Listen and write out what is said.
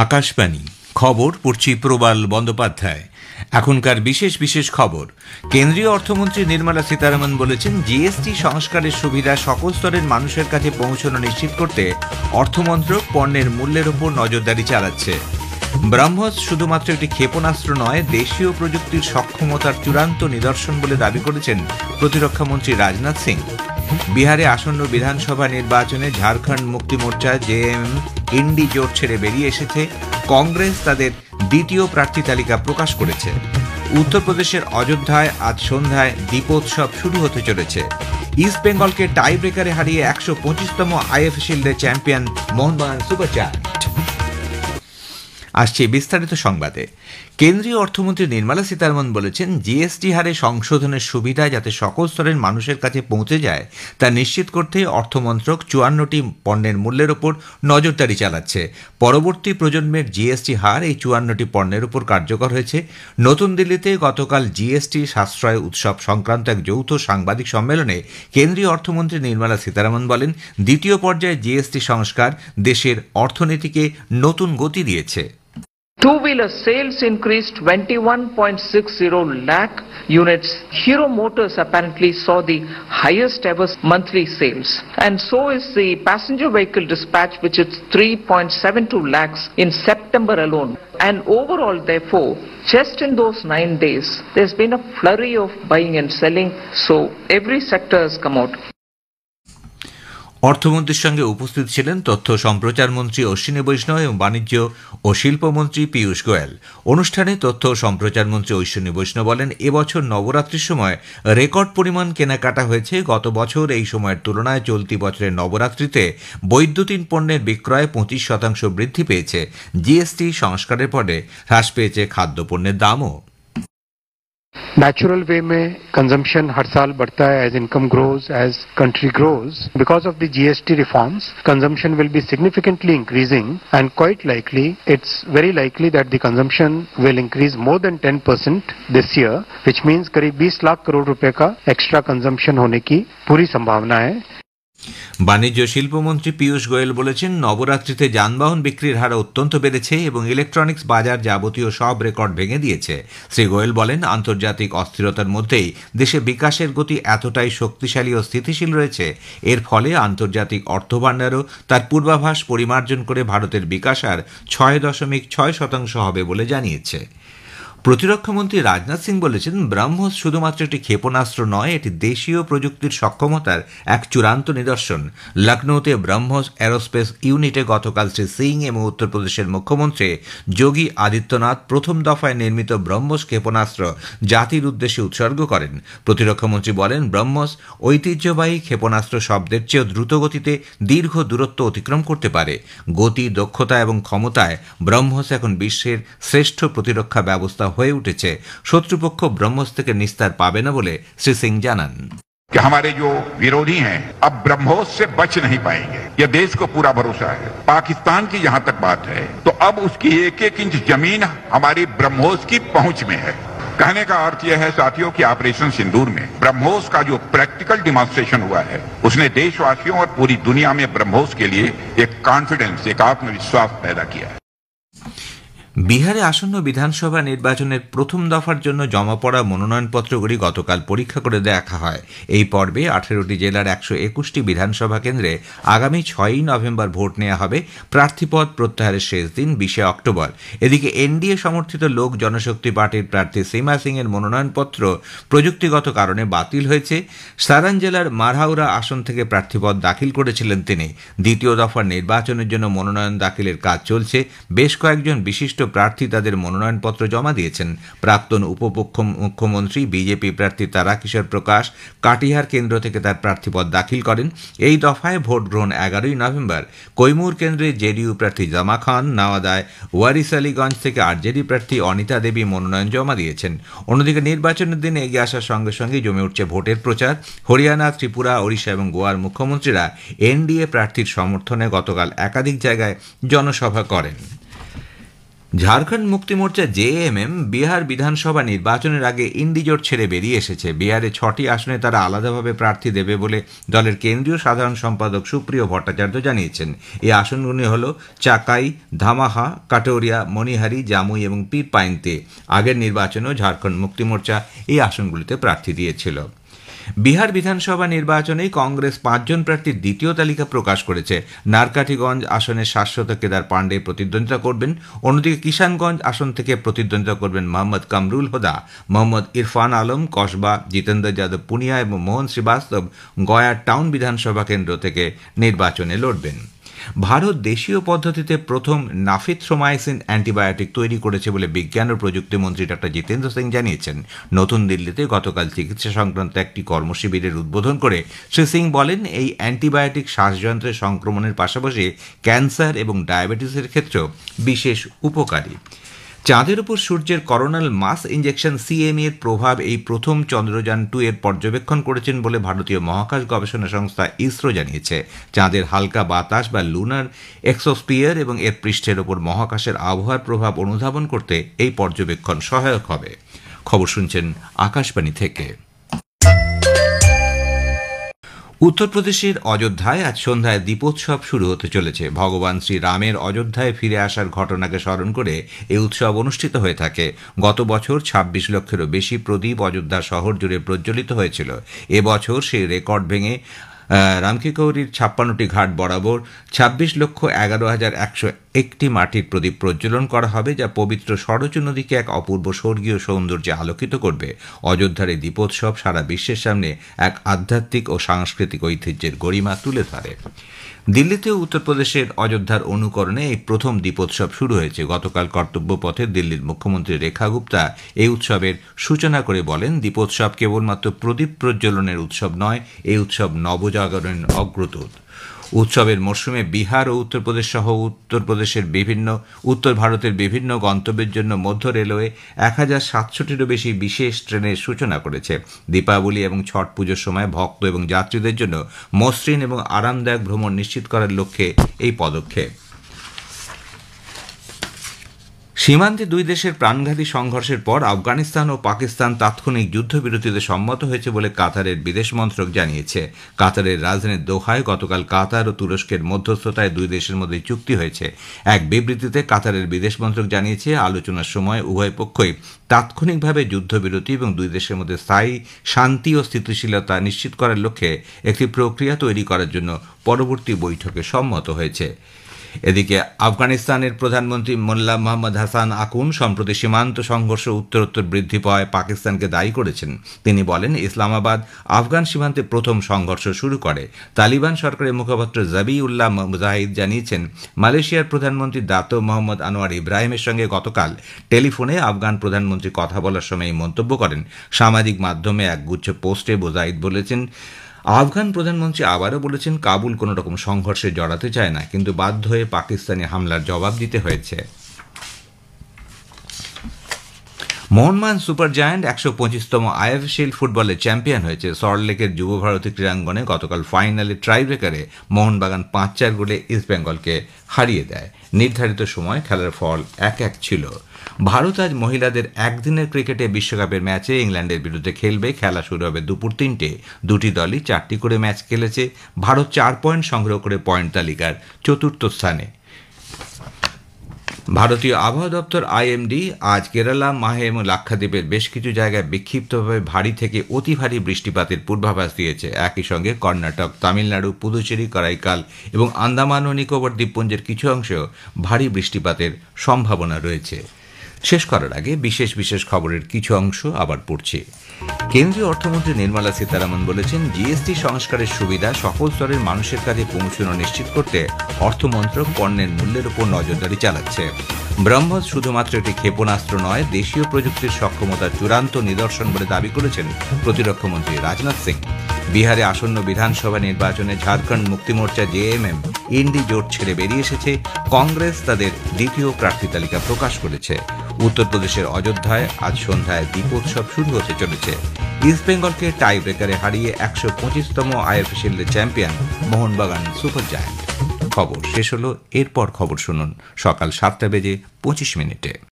আকাশবাণী খবর পড়ছি প্রবাল বন্দ্যোপাধ্যায়। এখনকার বিশেষ বিশেষ খবর। কেন্দ্রীয় অর্থমন্ত্রী নির্মলা সীতারামন বলেছেন, জিএসটি সংস্কারের সুবিধা সকল স্তরের মানুষের কাছে পৌঁছানো নিশ্চিত করতে অর্থমন্ত্রক পণ্যের মূল্যের উপর নজরদারি চালাচ্ছে। ব্রহ্মস শুধুমাত্র একটি ক্ষেপণাস্ত্র নয়, দেশীয় প্রযুক্তির সক্ষমতার চূড়ান্ত নিদর্শন বলে দাবি করেছেন প্রতিরক্ষামন্ত্রী রাজনাথ সিং। বিহারে আসন্ন বিধানসভা নির্বাচনে ঝাড়খণ্ড মুক্তি মোর্চা জেএম ইন্ডি জোট ছেড়ে বেরিয়ে এসেছে। কংগ্রেস তাদের দ্বিতীয় প্রার্থী তালিকা প্রকাশ করেছে। উত্তরপ্রদেশের অযোধ্যায় আজ সন্ধ্যায় দীপোৎসব শুরু হতে চলেছে। ইস্ট বেঙ্গলকে টাই ব্রেকারে হারিয়ে 125তম আইএফএ শিল্ডের চ্যাম্পিয়ন মোহনবাগান সুপারজায়ান্ট। আসছে বিস্তারিত সংবাদে। কেন্দ্রীয় অর্থমন্ত্রী নির্মলা সীতারামন বলেছেন, জিএসটি হারে সংশোধনের সুবিধা যাতে সকল স্তরের মানুষের কাছে পৌঁছে যায় তা নিশ্চিত করতে অর্থমন্ত্রক 54টি পণ্যের মূল্যের ওপর নজরদারি চালাচ্ছে। পরবর্তী প্রজন্মের জিএসটি হার এই 54টি পণ্যের উপর কার্যকর হয়েছে। নতুন দিল্লিতে গতকাল জিএসটি সাশ্রয় উৎসব সংক্রান্ত এক যৌথ সাংবাদিক সম্মেলনে কেন্দ্রীয় অর্থমন্ত্রী নির্মলা সীতারামন বলেন, দ্বিতীয় পর্যায়ে জিএসটি সংস্কার দেশের অর্থনীতিকে নতুন গতি দিয়েছে। Two-wheeler sales increased 21.60 lakh units. Hero Motors apparently saw the highest ever monthly sales. And so is the passenger vehicle dispatch, which is 3.72 lakhs in September alone. And overall, therefore, just in those 9 days, there's been a flurry of buying and selling. So every sector has come out. অর্থমন্ত্রীর সঙ্গে উপস্থিত ছিলেন তথ্য সম্প্রচার মন্ত্রী অশ্বিনী বৈষ্ণব এবং বাণিজ্য ও শিল্পমন্ত্রী পীয়ূষ গোয়েল। অনুষ্ঠানে তথ্য ও সম্প্রচার মন্ত্রী অশ্বিনী বৈষ্ণব বলেন, এবছর নবরাত্রির সময় রেকর্ড পরিমাণ কেনাকাটা হয়েছে। গত বছর এই সময়ের তুলনায় চলতি বছরের নবরাত্রিতে বৈদ্যুতিন পণ্যের বিক্রয় 25% বৃদ্ধি পেয়েছে। জিএসটি সংস্কারের পরে হ্রাস পেয়েছে খাদ্যপণ্যের দামও। नेचुरल वे में कंजम्पशन हर साल बढ़ता है as income grows, as country grows. Because of the GST reforms, consumption will be significantly increasing, and quite likely, it's very likely that the consumption will increase more than 10% this year, which means करीब 20 लाख करोड़ रुपए का extra consumption होने की पूरी संभावना है। বাণিজ্য শিল্পমন্ত্রী পীয়ূষ গোয়েল বলেছেন, নবরাত্রিতে যানবাহন বিক্রির হার অত্যন্ত বেড়েছে এবং ইলেকট্রনিক্স বাজার যাবতীয় সব রেকর্ড ভেঙে দিয়েছে। শ্রী গোয়েল বলেন, আন্তর্জাতিক অস্থিরতার মধ্যেই দেশে বিকাশের গতি এতটাই শক্তিশালী ও স্থিতিশীল রয়েছে, এর ফলে আন্তর্জাতিক অর্থভাণ্ডারও তার পূর্বাভাস পরিমার্জন করে ভারতের বিকাশ হার 6.6% হবে বলে জানিয়েছে। প্রতিরক্ষামন্ত্রী রাজনাথ সিং বলেছেন, ব্রহ্মস শুধুমাত্র একটি ক্ষেপণাস্ত্র নয়, এটি দেশীয় প্রযুক্তির সক্ষমতার এক চূড়ান্ত নিদর্শন। লখনৌতে ব্রহ্মস এরোস্পেস ইউনিটে গতকাল শ্রী সিং এবং উত্তরপ্রদেশের মুখ্যমন্ত্রী যোগী আদিত্যনাথ প্রথম দফায় নির্মিত ব্রহ্মস ক্ষেপণাস্ত্র জাতির উদ্দেশ্যে উৎসর্গ করেন। প্রতিরক্ষামন্ত্রী বলেন, ব্রহ্মস ঐতিহ্যবাহী ক্ষেপণাস্ত্র শব্দের চেয়েও দ্রুত গতিতে দীর্ঘ দূরত্ব অতিক্রম করতে পারে। গতি, দক্ষতা এবং ক্ষমতায় ব্রহ্মস এখন বিশ্বের শ্রেষ্ঠ প্রতিরক্ষা ব্যবস্থা হয়ে উঠেছে। শত্রুপক্ষ ব্রহ্মস থেকে নিস্তার পাবে না বলে শ্রী সিং জানান। कि हमारे जो विरोधी हैं अब ब्रह्मोस से बच नहीं पाएंगे, यह देश को पूरा भरोसा है। पाकिस्तान की जहां तक बात है तो अब उसकी एक एक इंच जमीन हमारी ब्रह्मोस की पहुंच में है। कहने का अर्थ यह है साथियों कि ऑपरेशन सिंदूर में ब्रह्मोस का जो प्रैक्टिकल डिमॉन्स्ट्रेशन हुआ है, उसने देशवासियों और पूरी दुनिया में ब्रह्मोस के लिए एक कॉन्फिडेंस, एक आत्मविश्वास पैदा किया है। বিহারে আসন্ন বিধানসভা নির্বাচনের প্রথম দফার জন্য জমা পড়া মনোনয়নপত্রগুলি গতকাল পরীক্ষা করে দেখা হয়। এই পর্বে 18টি জেলার 121টি বিধানসভা কেন্দ্রে আগামী 6ই নভেম্বর ভোট নেওয়া হবে। প্রার্থীপদ প্রত্যাহারের শেষ দিন 20 অক্টোবর। এদিকে এনডিএ সমর্থিত লোক জনশক্তি পার্টির প্রার্থী সীমা সিং এর মনোনয়নপত্র প্রযুক্তিগত কারণে বাতিল হয়েছে। সারান জেলার মারহাউরা আসন থেকে প্রার্থীপদ দাখিল করেছিলেন তিনি। দ্বিতীয় দফার নির্বাচনের জন্য মনোনয়ন দাখিলের কাজ চলছে। বেশ কয়েকজন বিশিষ্ট প্রার্থী তাদের মনোনয়নপত্র জমা দিয়েছেন। প্রাক্তন মুখ্যমন্ত্রী বিজেপি প্রার্থী তারাকিশোর প্রকাশ কাটিহার কেন্দ্র থেকে তার প্রার্থীপদ দাখিল করেন। এই দফায় ভোট গ্রহণ 11ই নভেম্বর। কৈমুর কেন্দ্রে জেডিইউ প্রার্থী জামা খান, নওয়াদায় ওয়ারিস আলীগঞ্জ থেকে আরজেডি প্রার্থী অনিতা দেবী মনোনয়ন জমা দিয়েছেন। অন্যদিকে নির্বাচনের দিনে এগিয়ে আসার সঙ্গে সঙ্গে জমে উঠছে ভোটের প্রচার। হরিয়ানা, ত্রিপুরা, ওড়িশা এবং গোয়ার মুখ্যমন্ত্রীরা এনডিএ প্রার্থীর সমর্থনে গতকাল একাধিক জায়গায় জনসভা করেন। ঝাড়খণ্ড মুক্তি মোর্চা জেএমএম বিহার বিধানসভা নির্বাচনের আগে ইন্ডি জোট ছেড়ে বেরিয়ে এসেছে। বিহারে 6টি আসনে তারা আলাদাভাবে প্রার্থী দেবে বলে দলের কেন্দ্রীয় সাধারণ সম্পাদক সুপ্রিয় ভট্টাচার্য জানিয়েছেন। এই আসনগুলি হল চাকাই, ধামাহা, কাটোরিয়া, মণিহারি, জামুই এবং পীরপাইনতে। আগের নির্বাচনেও ঝাড়খণ্ড মুক্তি মোর্চা এই আসনগুলিতে প্রার্থী দিয়েছিল। বিহার বিধানসভা নির্বাচনে কংগ্রেস 5 জন প্রার্থীর দ্বিতীয় তালিকা প্রকাশ করেছে। নারকাটিগঞ্জ আসনে শাশ্বত কেদার পাণ্ডে প্রতিদ্বন্দ্বিতা করবেন। অন্যদিকে কিষানগঞ্জ আসন থেকে প্রতিদ্বন্দ্বিতা করবেন মোহাম্মদ কামরুল হোদা, মোহাম্মদ ইরফান আলম কসবা, জিতেন্দ্র যাদব পুনিয়া এবং মোহন শ্রীবাস্তব গয়া টাউন বিধানসভা কেন্দ্র থেকে নির্বাচনে লড়বেন। ভারত দেশীয় পদ্ধতিতে প্রথম নাফিথ্রোমাইসিন অ্যান্টিবায়োটিক তৈরি করেছে বলে বিজ্ঞান ও প্রযুক্তি মন্ত্রী ডক্টর জিতেন্দ্র সিং জানিয়েছেন। নতুন দিল্লিতে গতকাল চিকিৎসা সংক্রান্ত একটি কর্মশিবিরের উদ্বোধন করে শ্রী সিং বলেন, এই অ্যান্টিবায়োটিক শ্বাসযন্ত্রের সংক্রমণের পাশাপাশি ক্যান্সার এবং ডায়াবেটিসের ক্ষেত্রেও বিশেষ উপকারী। চাঁদের উপর সূর্যের করোনাল মাস ইঞ্জেকশন সিএমই এর প্রভাব এই প্রথম চন্দ্রযান 2 এর পর্যবেক্ষণ করেছেন বলে ভারতীয় মহাকাশ গবেষণা সংস্থা ইসরো জানিয়েছে। চাঁদের হালকা বাতাস বা লুনার এক্সোস্ফিয়ার এবং এর পৃষ্ঠের ওপর মহাকাশের আবহাওয়ার প্রভাব অনুধাবন করতে এই পর্যবেক্ষণ সহায়ক হবে। খবর শুনছেন আকাশবাণী থেকে। উত্তরপ্রদেশের অযোধ্যায় আজ সন্ধ্যায় দীপোৎসব শুরু হতে চলেছে। ভগবান শ্রীরামের অযোধ্যায় ফিরে আসার ঘটনাকে স্মরণ করে এই উৎসব অনুষ্ঠিত হয়ে থাকে। গত বছর 26 লক্ষেরও বেশি প্রদীপ অযোধ্যা শহর জুড়ে প্রজ্বলিত হয়েছিল। এবছর সেই রেকর্ড ভেঙে রামকিকৌরির 56টি ঘাট বরাবর 26,11,101টি মাটির প্রদীপ প্রজ্বলন করা হবে, যা পবিত্র সরযূ নদীকে এক অপূর্ব স্বর্গীয় সৌন্দর্যে আলোকিত করবে। অযোধ্যার এই দীপোৎসব সারা বিশ্বের সামনে এক আধ্যাত্মিক ও সাংস্কৃতিক ঐতিহ্যের গরিমা তুলে ধরে। দিল্লিতেও উত্তরপ্রদেশের অযোধ্যার অনুকরণে এই প্রথম দীপোৎসব শুরু হয়েছে। গতকাল কর্তব্যপথে দিল্লির মুখ্যমন্ত্রী রেখা গুপ্তা এই উৎসবের সূচনা করে বলেন, দীপোৎসব কেবলমাত্র প্রদীপ প্রজ্বলনের উৎসব নয়, এই উৎসব নবজাগরণের অগ্রদূত। উৎসবের মরশুমে বিহার ও উত্তরপ্রদেশ সহ উত্তর ভারতের বিভিন্ন গন্তব্যের জন্য মধ্য রেলওয়ে 1067টিরও বেশি বিশেষ ট্রেনের সূচনা করেছে। দীপাবলি এবং ছট পুজোর সময় ভক্ত এবং যাত্রীদের জন্য মসৃণ এবং আরামদায়ক ভ্রমণ নিশ্চিত করার লক্ষ্যে এই পদক্ষেপ। সীমান্তে দুই দেশের প্রাণঘাতী সংঘর্ষের পর আফগানিস্তান ও পাকিস্তান তাৎক্ষণিক যুদ্ধবিরতিতে সম্মত হয়েছে বলে কাতারের বিদেশ মন্ত্রক জানিয়েছে। কাতারের রাজধানী দোহায় গতকাল কাতার ও তুরস্কের মধ্যস্থতায় দুই দেশের মধ্যে চুক্তি হয়েছে। এক বিবৃতিতে কাতারের বিদেশ মন্ত্রক জানিয়েছে, আলোচনার সময় উভয় পক্ষই তাৎক্ষণিকভাবে যুদ্ধবিরতি এবং দুই দেশের মধ্যে স্থায়ী শান্তি ও স্থিতিশীলতা নিশ্চিত করার লক্ষ্যে একটি প্রক্রিয়া তৈরি করার জন্য পরবর্তী বৈঠকে সম্মত হয়েছে। এদিকে আফগানিস্তানের প্রধানমন্ত্রী মোল্লা মোহাম্মদ হাসান আকুন সম্প্রতি সীমান্ত সংঘর্ষ উত্তরোত্তর বৃদ্ধি পাওয়ায় পাকিস্তানকে দায়ী করেছেন। তিনি বলেন, ইসলামাবাদ আফগান সীমান্তে প্রথম সংঘর্ষ শুরু করে। তালিবান সরকারের মুখপাত্র জাবিউল্লাহ মুজাহিদ জানিয়েছেন, মালয়েশিয়ার প্রধানমন্ত্রী দাতো মোহাম্মদ আনোয়ার ইব্রাহিমের সঙ্গে গতকাল টেলিফোনে আফগান প্রধানমন্ত্রী কথা বলার সময় এই মন্তব্য করেন। সামাজিক মাধ্যমে একগুচ্ছ পোস্টে মুজাহিদ বলেছেন, আফগান প্রধানমন্ত্রী আবারও বলেছেন, কাবুল কোনো রকম সংঘর্ষে জড়াতে চায় না, কিন্তু বাধ্য হয়ে পাকিস্তানি হামলার জবাব দিতে হয়েছে। মোহনবাগান সুপার জায়ান্ট 125তম আইএফএ ফুটবলের চ্যাম্পিয়ন হয়েছে। সল্টলেকের যুব ভারতী ক্রীড়াঙ্গনে গতকাল ফাইনালে ট্রাইব্রেকারে মোহনবাগান 5-4 গোলে ইস্টবেঙ্গলকে হারিয়ে দেয়। নির্ধারিত সময় খেলার ফল 1-1 ছিল। ভারত আজ মহিলাদের একদিনের ক্রিকেটে বিশ্বকাপের ম্যাচে ইংল্যান্ডের বিরুদ্ধে খেলবে। খেলা শুরু হবে দুপুর 3টে। দুটি দলই 4টি করে ম্যাচ খেলেছে। ভারত 4 পয়েন্ট সংগ্রহ করে পয়েন্ট তালিকার 4র্থ স্থানে। ভারতীয় আবহাওয়া দপ্তর আইএমডি আজ কেরালা, মাহে এবং লাক্ষাদ্বীপের বেশ কিছু জায়গায় বিক্ষিপ্তভাবে ভারী থেকে অতি ভারী বৃষ্টিপাতের পূর্বাভাস দিয়েছে। একই সঙ্গে কর্ণাটক, তামিলনাড়ু, পুদুচেরি, করাইকাল এবং আন্দামান ও নিকোবর দ্বীপপুঞ্জের কিছু অংশেও ভারী বৃষ্টিপাতের সম্ভাবনা রয়েছে। শেষ করার আগে বিশেষ খবরের কিছু অংশ আবার পড়ছি। কেন্দ্রীয় অর্থমন্ত্রী নির্মলা সীতারামন বলেছেন, জিএসটি সংস্কারের সুবিধা সকল স্তরের মানুষের কাছে পৌঁছানো নিশ্চিত করতে অর্থমন্ত্রক পণ্যের মূল্যের উপর নজরদারি চালাচ্ছে। ব্রহ্মস শুধুমাত্র একটি ক্ষেপণাস্ত্র নয়, দেশীয় প্রযুক্তির সক্ষমতার চূড়ান্ত নিদর্শন বলে দাবি করেছেন প্রতিরক্ষামন্ত্রী রাজনাথ সিং। বিহারে আসন্ন বিধানসভা নির্বাচনে ঝাড়খণ্ড মুক্তি মোর্চা জেএমএম ইন্ডি জোট ছেড়ে বেরিয়ে এসেছে। কংগ্রেস তাদের দ্বিতীয় প্রার্থী তালিকা প্রকাশ করেছে। উত্তরপ্রদেশের অযোধ্যায় আজ সন্ধ্যায় দীপোৎসব শুরু হতে চলেছে। ইস্টবেঙ্গলকে টাই ব্রেকারে হারিয়ে 125তম IFA champion Mohun Bagan super giant. খবর শেষ হলো। এরপর খবর শুনুন সকাল 7:25।